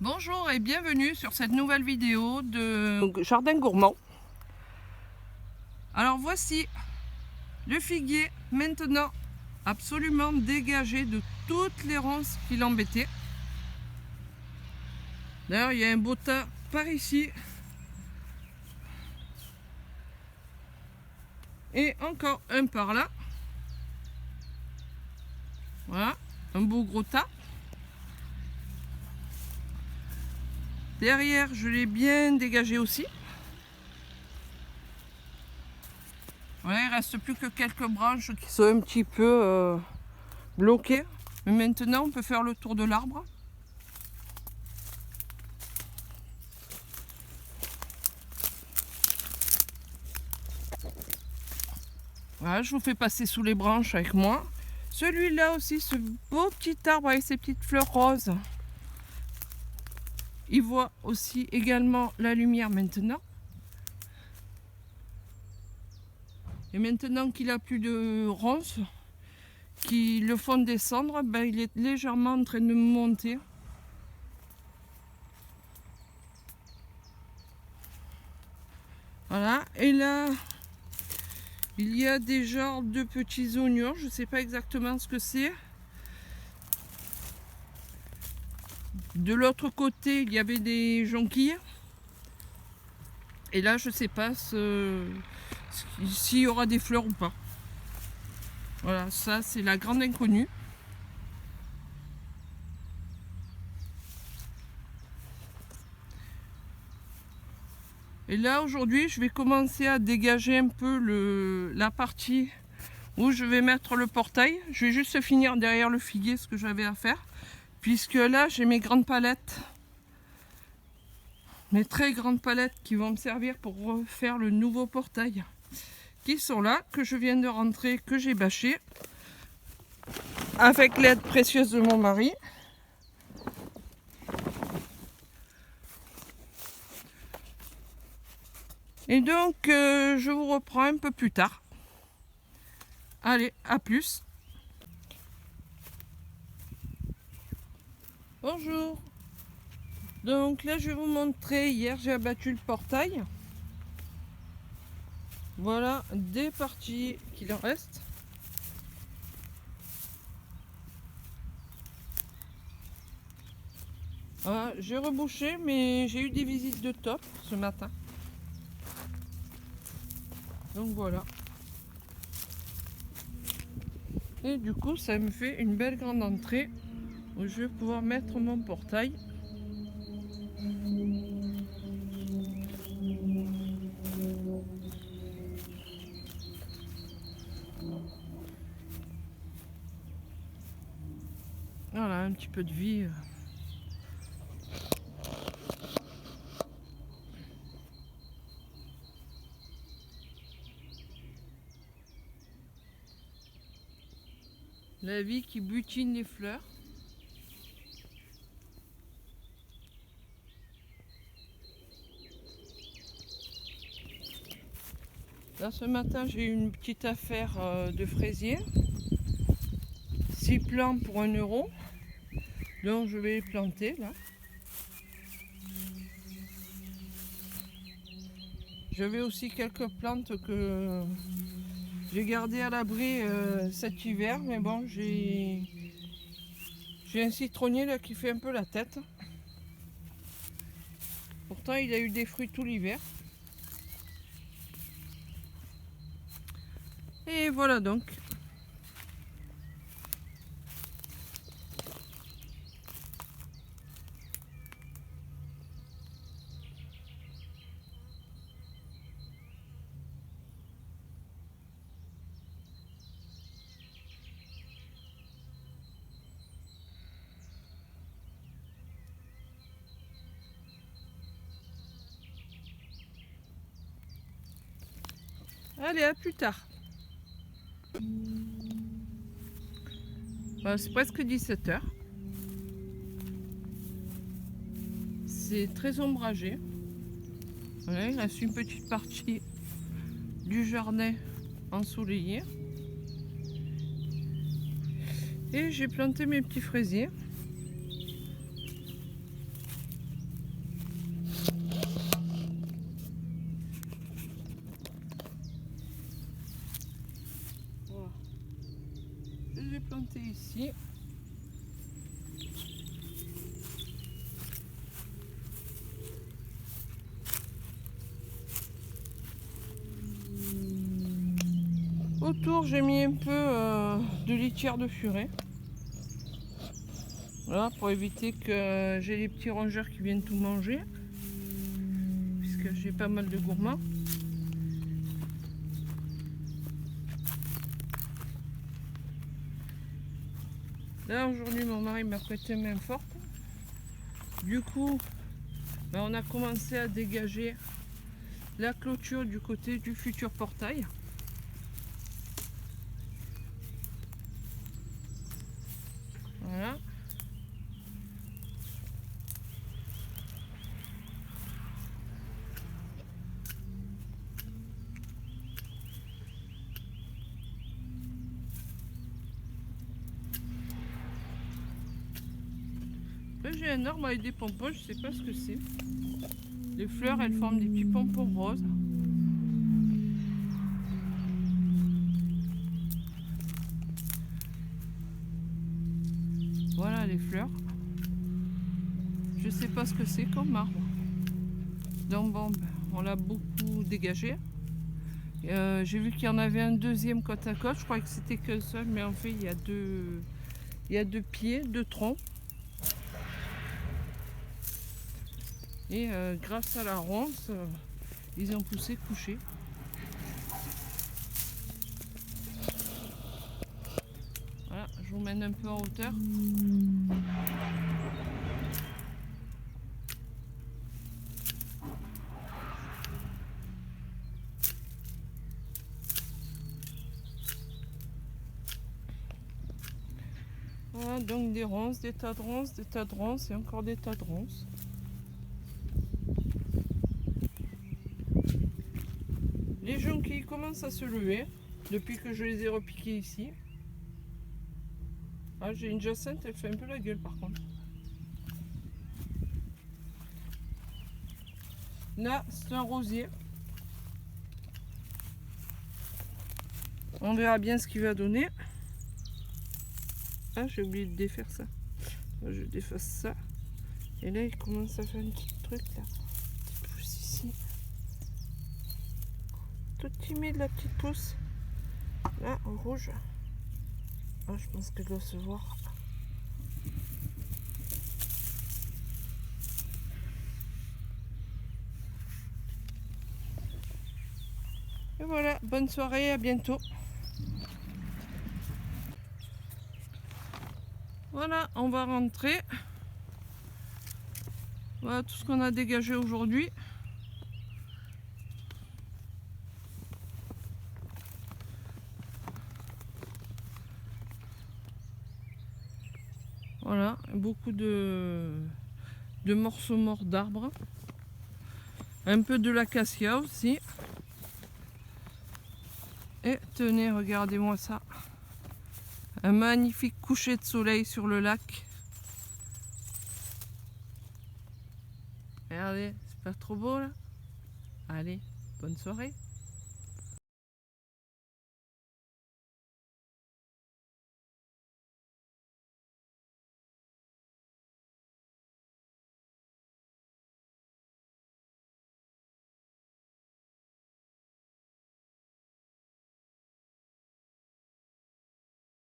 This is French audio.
Bonjour et bienvenue sur cette nouvelle vidéo de Jardin Gourmand. Alors voici le figuier maintenant absolument dégagé de toutes les ronces qui l'embêtaient. D'ailleurs il y a un beau tas par ici. Et encore un par là. Voilà, un beau gros tas. Derrière, je l'ai bien dégagé aussi. Voilà, il ne reste plus que quelques branches qui sont un petit peu bloquées. Mais maintenant, on peut faire le tour de l'arbre. Voilà, je vous fais passer sous les branches avec moi. Celui-là aussi, ce beau petit arbre avec ses petites fleurs roses. Il voit aussi également la lumière maintenant. Et maintenant qu'il a plus de ronces qui le font descendre, ben, il est légèrement en train de monter. Voilà, et là, il y a des genres de petits oignons, je ne sais pas exactement ce que c'est. De l'autre côté, il y avait des jonquilles. Et là, je ne sais pas s'il y aura des fleurs ou pas. Voilà, ça c'est la grande inconnue. Et là, aujourd'hui, je vais commencer à dégager un peu la partie où je vais mettre le portail. Je vais juste finir derrière le figuier ce que j'avais à faire. Puisque là, j'ai mes grandes palettes. Mes très grandes palettes qui vont me servir pour refaire le nouveau portail. Qui sont là, que je viens de rentrer, que j'ai bâché. Avec l'aide précieuse de mon mari. Et donc, je vous reprends un peu plus tard. Allez, à plus. Bonjour. Donc là, je vais vous montrer. Hier, j'ai abattu le portail. Voilà des parties qu'il en reste. Voilà, j'ai rebouché, mais j'ai eu des visites de top ce matin. Donc voilà. Et du coup, ça me fait une belle grande entrée où je vais pouvoir mettre mon portail. Voilà, un petit peu de vie. La vie qui butine les fleurs. Là, ce matin, j'ai eu une petite affaire de fraisier. 6 plants pour 1 €. Donc, je vais les planter là. J'avais aussi quelques plantes que j'ai gardées à l'abri cet hiver. Mais bon, j'ai un citronnier là qui fait un peu la tête. Pourtant, il a eu des fruits tout l'hiver. Et voilà donc. Allez, à plus tard. Voilà, c'est presque 17 h. C'est très ombragé. Voilà, il reste une petite partie du jardin ensoleillé. Et j'ai planté mes petits fraisiers. vais planter ici. Autour, j'ai mis un peu de litière de furet. Voilà, pour éviter que j'ai les petits rongeurs qui viennent tout manger. Puisque j'ai pas mal de gourmands. Là, aujourd'hui, mon mari m'a prêté main forte. Du coup, on a commencé à dégager la clôture du côté du futur portail. Voilà. Après, j'ai un arbre avec des pompons, je sais pas ce que c'est. Les fleurs, elles forment des petits pompons roses. Voilà les fleurs. Je sais pas ce que c'est comme arbre. Donc bon, on l'a beaucoup dégagé. J'ai vu qu'il y en avait un deuxième côte à côte. Je croyais que c'était qu'un seul, mais en fait il y a deux pieds, deux troncs. Et grâce à la ronce, ils ont poussé couchés. Voilà, je vous mène un peu en hauteur. Voilà, donc des ronces, des tas de ronces, des tas de ronces et encore des tas de ronces. Les jonquilles commencent à se lever depuis que je les ai repiquées ici. Ah, j'ai une jacinthe, elle fait un peu la gueule par contre. Là, c'est un rosier. On verra bien ce qu'il va donner. Ah, j'ai oublié de défaire ça. Je déface ça. Et là, il commence à faire un petit truc là. Petite pousse ici. Tout timide la petite pousse. Là, en rouge. Ah, je pense qu'elle doit se voir. Et voilà, bonne soirée, à bientôt. Voilà, on va rentrer. Voilà tout ce qu'on a dégagé aujourd'hui. Voilà, beaucoup de morceaux morts d'arbres. Un peu de l'acacia aussi. Et tenez, regardez-moi ça. Un magnifique coucher de soleil sur le lac. Regardez, c'est pas trop beau là? Allez, bonne soirée.